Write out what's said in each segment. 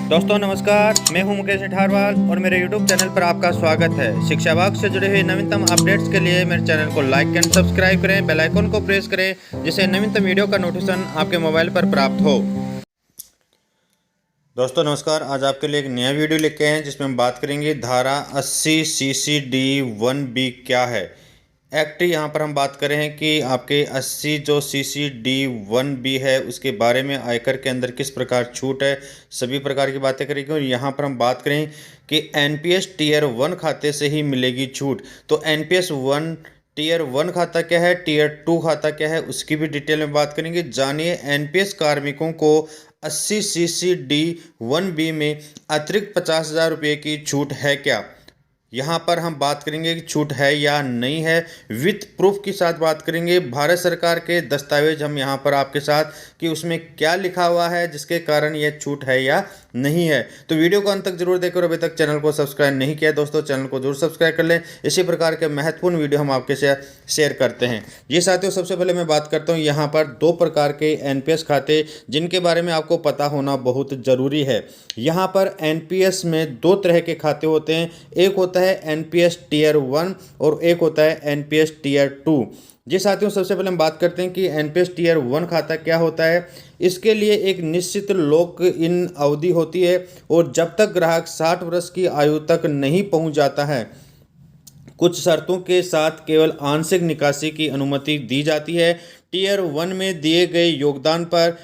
दोस्तों नमस्कार, मैं हूं मुकेश अठारवाल और मेरे YouTube चैनल पर आपका स्वागत है। शिक्षा विभाग से जुड़े हुए नवीनतम अपडेट्स के लिए मेरे चैनल को लाइक एंड सब्सक्राइब करें, बेल आइकन को प्रेस करें जिससे नवीनतम वीडियो का नोटिफिकेशन आपके मोबाइल पर प्राप्त हो। दोस्तों नमस्कार, आज आपके लिए एक नया वीडियो लेके आए हैं जिसमें हम बात करेंगे धारा 80 CCD 1B क्या है। एक्ट यहाँ पर हम बात करें हैं कि आपके 80 जो CCD 1B है उसके बारे में आयकर के अंदर किस प्रकार छूट है, सभी प्रकार की बातें करेंगे। और यहाँ पर हम बात करें कि NPS टीयर 1 खाते से ही मिलेगी छूट। तो NPS 1 टीयर 1 खाता क्या है, टीयर 2 खाता क्या है, उसकी भी डिटेल में बात करेंगे। जानिए NPS कार्मिकों को 80 CCD 1B में अतिरिक्त 50,000 रुपये की छूट है क्या। यहाँ पर हम बात करेंगे कि छूट है या नहीं है, विथ प्रूफ के साथ बात करेंगे। भारत सरकार के दस्तावेज हम यहाँ पर आपके साथ कि उसमें क्या लिखा हुआ है जिसके कारण यह छूट है या नहीं है। तो वीडियो को अंत तक जरूर देखें और अभी तक चैनल को सब्सक्राइब नहीं किया दोस्तों चैनल को जरूर सब्सक्राइब कर लें। इसी प्रकार के महत्वपूर्ण वीडियो हम आपके साथ शेयर करते हैं। ये साथियों, सबसे पहले मैं बात करता हूँ यहाँ पर दो प्रकार के NPS खाते जिनके बारे में आपको पता होना बहुत ज़रूरी है। यहाँ पर NPS में दो तरह के खाते होते हैं, एक होता है NPS टीयर 1 और एक होता है NPS टीयर 2। जी साथियों, सबसे पहले हम बात करते हैं कि NPS टीयर 1 खाता क्या होता है। इसके लिए एक निश्चित लॉक इन अवधि होती है और जब तक ग्राहक 60 वर्ष की आयु तक नहीं पहुंच जाता है, कुछ शर्तों के साथ केवल आंशिक निकासी की अनुमति दी जाती है। टीयर 1 में दिए गए योगदान पर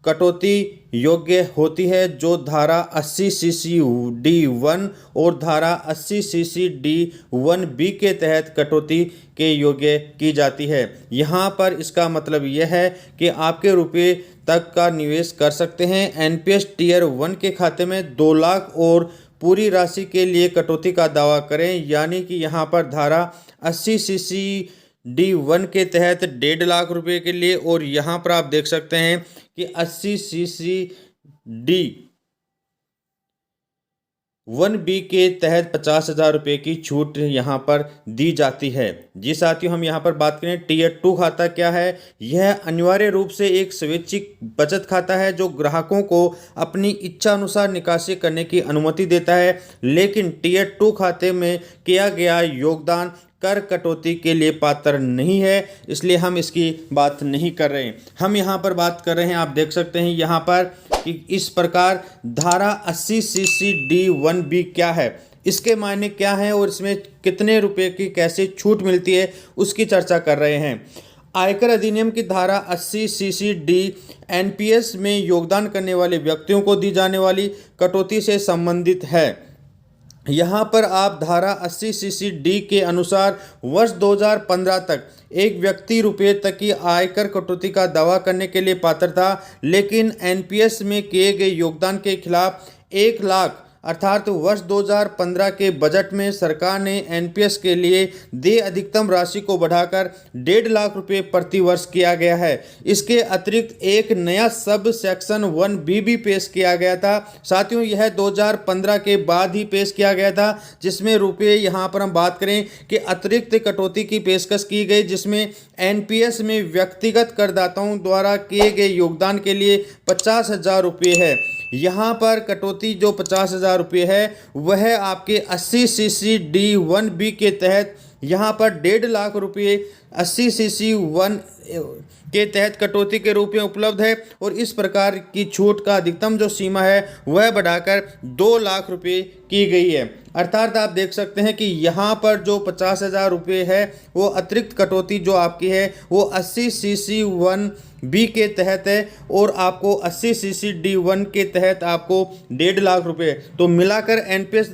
कटौती योग्य होती है जो धारा 80 CCD 1 और धारा 80 CCD 1B के तहत कटौती के योग्य की जाती है। यहाँ पर इसका मतलब यह है कि आपके रुपये तक का निवेश कर सकते हैं। NPS टीयर 1 के खाते में 2 लाख और पूरी राशि के लिए कटौती का दावा करें, यानी कि यहाँ पर धारा 80 CCD 1 के तहत 1.5 लाख रुपए के लिए, और यहाँ पर आप देख सकते हैं कि 80 CCD 1B के तहत 50,000 रुपये की छूट यहाँ पर दी जाती है। जी साथियों, हम यहाँ पर बात करें टीयर 2 खाता क्या है। यह अनिवार्य रूप से एक स्वैच्छिक बचत खाता है जो ग्राहकों को अपनी इच्छा अनुसार निकासी करने की अनुमति देता है, लेकिन टीयर 2 खाते में किया गया योगदान कर कटौती के लिए पात्र नहीं है, इसलिए हम इसकी बात नहीं कर रहे हैं। हम यहाँ पर बात कर रहे हैं, आप देख सकते हैं यहाँ पर कि इस प्रकार धारा 80 CCD 1B क्या है, इसके मायने क्या हैं और इसमें कितने रुपए की कैसे छूट मिलती है उसकी चर्चा कर रहे हैं। आयकर अधिनियम की धारा 80 CCD NPS में योगदान करने वाले व्यक्तियों को दी जाने वाली कटौती से संबंधित है। यहाँ पर आप धारा 80 CCD के अनुसार वर्ष 2015 तक एक व्यक्ति रुपये तक की आयकर कटौती का दावा करने के लिए पात्र था, लेकिन NPS में किए गए योगदान के खिलाफ 1 लाख अर्थात वर्ष 2015 के बजट में सरकार ने NPS के लिए देय अधिकतम राशि को बढ़ाकर 1.5 लाख रुपये प्रति वर्ष किया गया है। इसके अतिरिक्त एक नया सब सेक्शन 1B भी पेश किया गया था। साथियों, यह 2015 के बाद ही पेश किया गया था, जिसमें रुपये यहाँ पर हम बात करें कि अतिरिक्त कटौती की पेशकश की गई, जिसमें NPS में व्यक्तिगत करदाताओं द्वारा किए गए योगदान के लिए 50,000 रुपये है। यहाँ पर कटौती जो 50,000 रुपये है वह आपके 80 CCD 1B के तहत यहाँ पर 1.5 लाख रुपये 80 CC 1 के तहत कटौती के रूप में उपलब्ध है, और इस प्रकार की छूट का अधिकतम जो सीमा है वह बढ़ाकर 2 लाख रुपये की गई है। अर्थात आप देख सकते हैं कि यहाँ पर जो 50,000 रुपये है वो अतिरिक्त कटौती जो आपकी है वो 80 CC 1B के तहत है, और आपको 80 CCD 1 के तहत आपको 1.5 लाख रुपये, तो मिलाकर NPS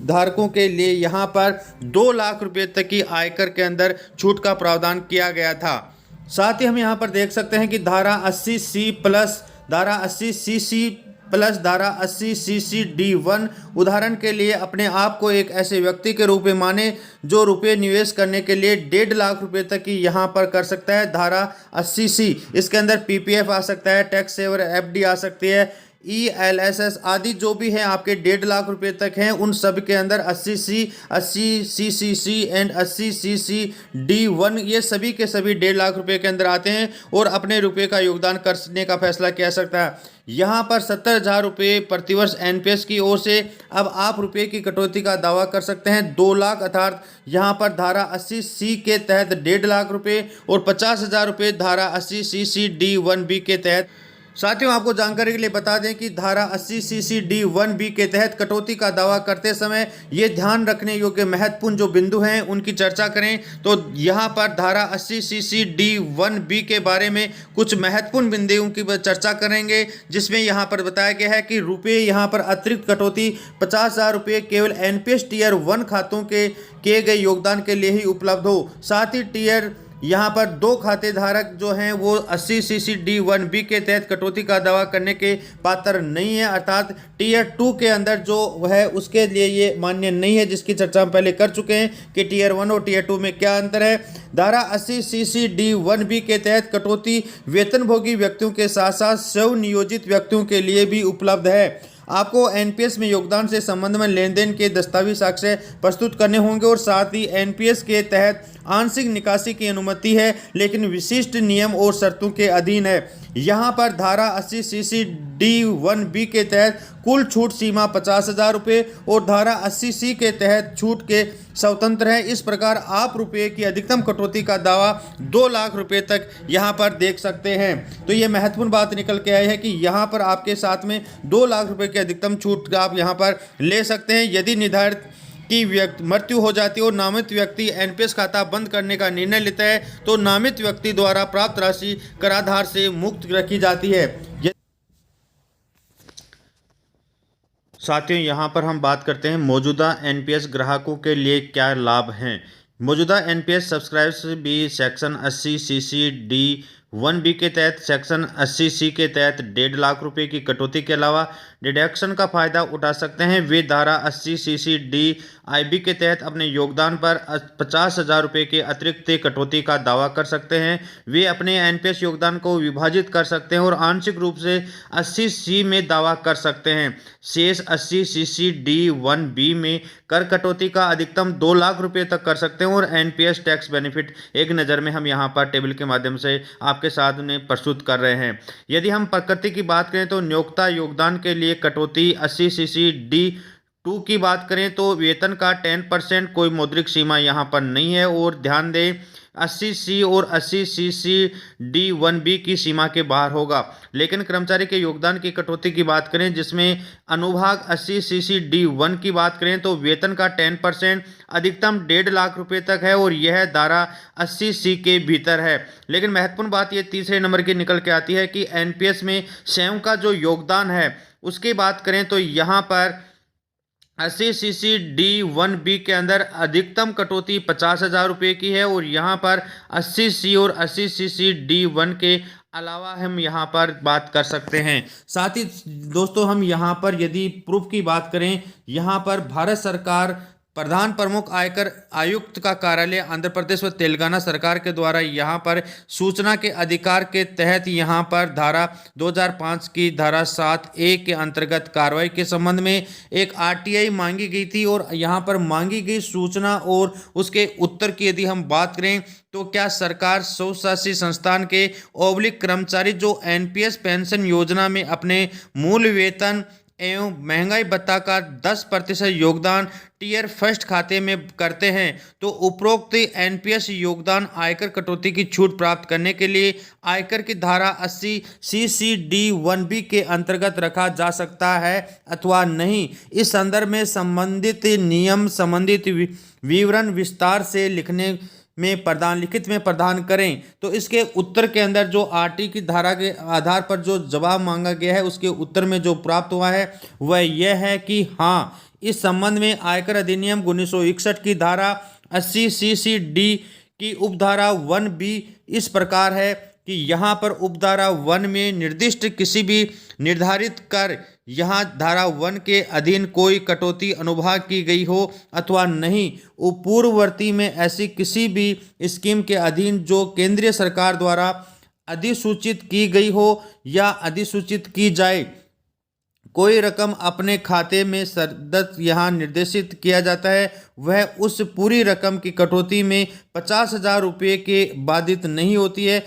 धारकों के लिए यहाँ पर 2 लाख रुपये तक की आयकर के अंदर छूट का प्रावधान किया गया था। साथ ही हम यहाँ पर देख सकते हैं कि धारा 80C प्लस धारा 80 CC प्लस धारा 80 CCD 1 उदाहरण के लिए अपने आप को एक ऐसे व्यक्ति के रूप में माने जो रुपये निवेश करने के लिए 1.5 लाख रुपये तक की यहाँ पर कर सकता है। धारा 80C इसके अंदर PPF आ सकता है, टैक्स सेवर FD आ सकती है, ELSS आदि जो भी हैं आपके 1.5 लाख रुपए तक हैं, उन सब के अंदर 80C, 80CCC एंड 80CCD1 ये सभी के सभी 1.5 लाख रुपए के अंदर आते हैं और अपने रुपए का योगदान करने का फैसला किया सकता है। यहाँ पर 70,000 रुपये प्रतिवर्ष NPS की ओर से अब आप रुपये की कटौती का दावा कर सकते हैं 2 लाख, अर्थात यहाँ पर धारा 80C के तहत 1.5 लाख रुपये और 50,000 रुपये धारा 80CCD1B के तहत। साथियों, आपको जानकारी के लिए बता दें कि धारा 80CCD1B के तहत कटौती का दावा करते समय ये ध्यान रखने योग्य महत्वपूर्ण जो बिंदु हैं उनकी चर्चा करें तो यहाँ पर धारा 80CCD1B के बारे में कुछ महत्वपूर्ण बिंदुओं की चर्चा करेंगे, जिसमें यहाँ पर बताया गया है कि रुपये यहाँ पर अतिरिक्त कटौती 50,000 रुपये केवल NPS टीयर 1 खातों के किए गए योगदान के लिए ही उपलब्ध हो। साथ ही टीयर यहाँ पर 2 खाते धारक जो हैं वो 80CCD1B के तहत कटौती का दावा करने के पात्र नहीं है, अर्थात टीयर 2 के अंदर जो है उसके लिए ये मान्य नहीं है, जिसकी चर्चा हम पहले कर चुके हैं कि टीयर 1 और टीयर 2 में क्या अंतर है। धारा 80CCD1B के तहत कटौती वेतनभोगी व्यक्तियों के साथ साथ स्वनियोजित व्यक्तियों के लिए भी उपलब्ध है। आपको NPS में योगदान से संबंध में लेन देन के दस्तावेज साक्ष्य प्रस्तुत करने होंगे और साथ ही NPS के तहत आंशिक निकासी की अनुमति है, लेकिन विशिष्ट नियम और शर्तों के अधीन है। यहाँ पर धारा 80CCD1B के तहत कुल छूट सीमा 50,000 रुपये और धारा 80C के तहत छूट के स्वतंत्र है। इस प्रकार आप रुपये की अधिकतम कटौती का दावा 2 लाख रुपये तक यहाँ पर देख सकते हैं। तो ये महत्वपूर्ण बात निकल के आई है कि यहाँ पर आपके साथ में 2 लाख रुपये की अधिकतम छूट आप यहाँ पर ले सकते हैं। यदि निर्धारित की मृत्यु हो जाती है और नामित व्यक्ति NPS खाता बंद करने का निर्णय लेता है तो नामित व्यक्ति द्वारा प्राप्त राशि कराधान से मुक्त रखी जाती है। साथियों, यहाँ पर हम बात करते हैं मौजूदा NPS ग्राहकों के लिए क्या लाभ हैं। मौजूदा NPS सब्सक्राइबर्स भी सेक्शन 80CCD1B के तहत सेक्शन 80C के तहत 1.5 लाख रुपए की कटौती के अलावा डिडक्शन का फायदा उठा सकते हैं। वे धारा 80CCD1B के तहत अपने योगदान पर 50,000 रुपये के अतिरिक्त कटौती का दावा कर सकते हैं। वे अपने NPS योगदान को विभाजित कर सकते हैं और आंशिक रूप से 80C में दावा कर सकते हैं। शेष 80CCD1B में कर कटौती का अधिकतम 2 लाख रुपये तक कर सकते हैं और NPS टैक्स बेनिफिट एक नज़र में हम यहाँ पर टेबल के माध्यम से आपके साथ उन्हें प्रस्तुत कर रहे हैं। यदि हम प्रकृति की बात करें तो नियोक्ता योगदान के लिए कटौती 80CCD2 की बात करें तो वेतन का 10% कोई मौद्रिक सीमा यहाँ पर नहीं है और ध्यान दें 80C और 80CCD1B की सीमा के बाहर होगा। लेकिन कर्मचारी के योगदान की कटौती की बात करें जिसमें अनुभाग 80CCD1 की बात करें तो वेतन का 10% अधिकतम 1.5 लाख रुपए तक है और यह धारा 80C के भीतर है। लेकिन महत्वपूर्ण बात यह तीसरे नंबर की निकल के आती है कि NPS में स्वयं का जो योगदान है उसकी बात करें तो यहाँ पर 80CCD1B के अंदर अधिकतम कटौती 50,000 रुपये की है और यहाँ पर 80C और 80CCD1 के अलावा हम यहाँ पर बात कर सकते हैं। साथ ही दोस्तों, हम यहाँ पर यदि प्रूफ की बात करें, यहाँ पर भारत सरकार प्रधान प्रमुख आयकर आयुक्त का कार्यालय आंध्र प्रदेश व तेलंगाना सरकार के द्वारा यहाँ पर सूचना के अधिकार के तहत यहाँ पर धारा 2005 की धारा 7A के अंतर्गत कार्रवाई के संबंध में एक RTI मांगी गई थी और यहाँ पर मांगी गई सूचना और उसके उत्तर की यदि हम बात करें तो क्या सरकार स्वशासी संस्थान के ओब्लिक कर्मचारी जो NPS पेंशन योजना में अपने मूल वेतन एवं महंगाई भत्ता का 10% योगदान टीयर फर्स्ट खाते में करते हैं तो उपरोक्त NPS योगदान आयकर कटौती की छूट प्राप्त करने के लिए आयकर की धारा 80CCD1B के अंतर्गत रखा जा सकता है अथवा नहीं। इस संदर्भ में संबंधित नियम संबंधित विवरण विस्तार से लिखित में प्रदान करें। तो इसके उत्तर के अंदर जो RT की धारा के आधार पर जो जवाब मांगा गया है उसके उत्तर में जो प्राप्त हुआ है वह यह है कि हाँ, इस संबंध में आयकर अधिनियम 1961 की धारा 80CCD की उपधारा 1B इस प्रकार है कि यहाँ पर उपधारा 1 में निर्दिष्ट किसी भी निर्धारित कर यहाँ धारा 1 के अधीन कोई कटौती अनुभाग की गई हो अथवा नहीं, पूर्ववर्ती में ऐसी किसी भी स्कीम के अधीन जो केंद्रीय सरकार द्वारा अधिसूचित की गई हो या अधिसूचित की जाए कोई रकम अपने खाते में सदत यहाँ निर्देशित किया जाता है, वह उस पूरी रकम की कटौती में 50,000 रुपये के बाधित नहीं होती है।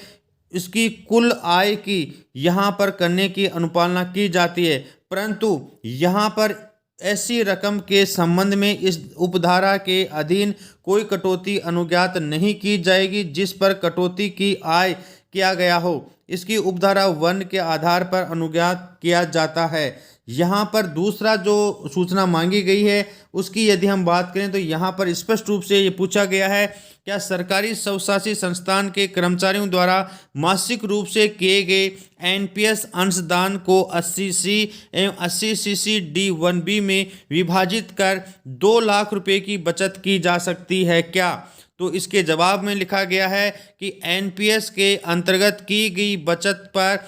इसकी कुल आय की यहाँ पर करने की अनुपालना की जाती है, परंतु यहाँ पर ऐसी रकम के संबंध में इस उपधारा के अधीन कोई कटौती अनुज्ञात नहीं की जाएगी जिस पर कटौती की आय किया गया हो। इसकी उपधारा 1 के आधार पर अनुज्ञात किया जाता है। यहाँ पर दूसरा जो सूचना मांगी गई है उसकी यदि हम बात करें तो यहाँ पर स्पष्ट रूप से ये पूछा गया है, क्या सरकारी स्वशासी संस्थान के कर्मचारियों द्वारा मासिक रूप से किए गए एनपीएस अंशदान को 80C एवं 80CC D1B में विभाजित कर 2 लाख रुपए की बचत की जा सकती है क्या? तो इसके जवाब में लिखा गया है कि एनपीएस के अंतर्गत की गई बचत पर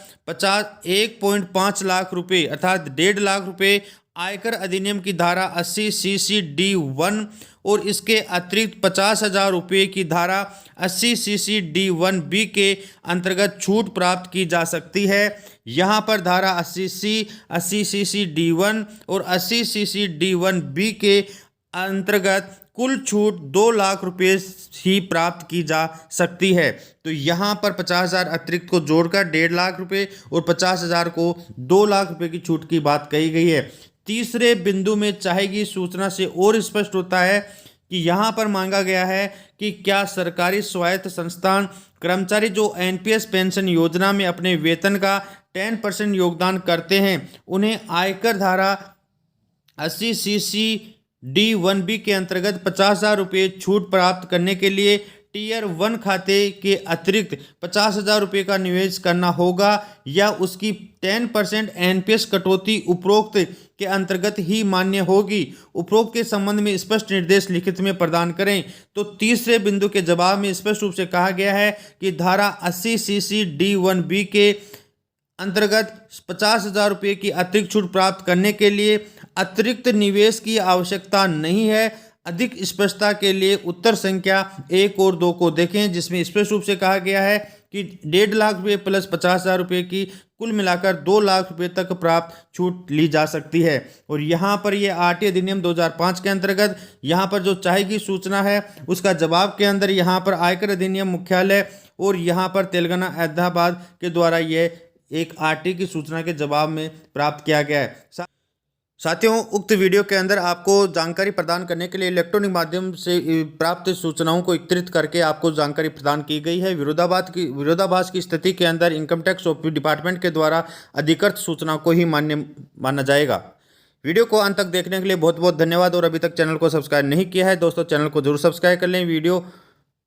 1.5 लाख रुपए अर्थात 1.5 लाख रुपए आयकर अधिनियम की धारा 80CC D1 और इसके अतिरिक्त 50,000 रुपये की धारा 80CC D1B के अंतर्गत छूट प्राप्त की जा सकती है। यहाँ पर धारा 80CC D1 और 80CC D1B के अंतर्गत कुल छूट 2 लाख रुपये ही प्राप्त की जा सकती है। तो यहाँ पर 50,000 अतिरिक्त को जोड़कर 1.5 लाख रुपये और 50,000 को 2 लाख रुपये की छूट की बात कही गई है। तीसरे बिंदु में चाहेगी सूचना से और स्पष्ट होता है कि यहाँ पर मांगा गया है कि क्या सरकारी स्वायत्त संस्थान कर्मचारी जो एनपीएस पेंशन योजना में अपने वेतन का 10% योगदान करते हैं उन्हें आयकर धारा 80CC D1B के अंतर्गत 50,000 रुपये छूट प्राप्त करने के लिए टीयर 1 खाते के अतिरिक्त 50,000 रुपये का निवेश करना होगा या उसकी 10% एनपीएस कटौती उपरोक्त के अंतर्गत ही मान्य होगी। उपरोक्त के संबंध में स्पष्ट निर्देश लिखित में प्रदान करें। तो तीसरे बिंदु के जवाब में स्पष्ट रूप से कहा गया है कि धारा 80CC D1B के अंतर्गत 50,000 रुपये की अतिरिक्त छूट प्राप्त करने के लिए अतिरिक्त निवेश की आवश्यकता नहीं है। अधिक स्पष्टता के लिए उत्तर संख्या 1 और 2 को देखें जिसमें स्पष्ट रूप से कहा गया है कि 1.5 लाख रुपये प्लस 50,000 रुपये की कुल मिलाकर 2 लाख रुपये तक प्राप्त छूट ली जा सकती है। और यहाँ पर ये आरटीए अधिनियम 2005 के अंतर्गत यहाँ पर जो चाहेगी सूचना है उसका जवाब के अंदर यहाँ पर आयकर अधिनियम मुख्यालय और यहाँ पर तेलंगाना हैदराबाद के द्वारा ये एक आरटीए की सूचना के जवाब में प्राप्त किया गया है। साथियों, उक्त वीडियो के अंदर आपको जानकारी प्रदान करने के लिए इलेक्ट्रॉनिक माध्यम से प्राप्त सूचनाओं को एकत्रित करके आपको जानकारी प्रदान की गई है। विरोधाभास की स्थिति के अंदर इनकम टैक्स ऑफिस डिपार्टमेंट के द्वारा अधिकृत सूचनाओं को ही मान्य माना जाएगा। वीडियो को अंत तक देखने के लिए बहुत बहुत धन्यवाद। और अभी तक चैनल को सब्सक्राइब नहीं किया है दोस्तों, चैनल को जरूर सब्सक्राइब कर लें। वीडियो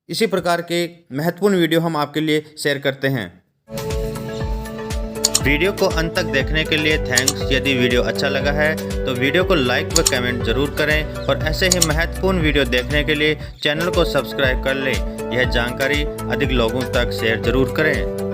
इसी प्रकार के महत्वपूर्ण वीडियो हम आपके लिए शेयर करते हैं। वीडियो को अंत तक देखने के लिए थैंक्स। यदि वीडियो अच्छा लगा है तो वीडियो को लाइक व कमेंट जरूर करें और ऐसे ही महत्वपूर्ण वीडियो देखने के लिए चैनल को सब्सक्राइब कर लें। यह जानकारी अधिक लोगों तक शेयर जरूर करें।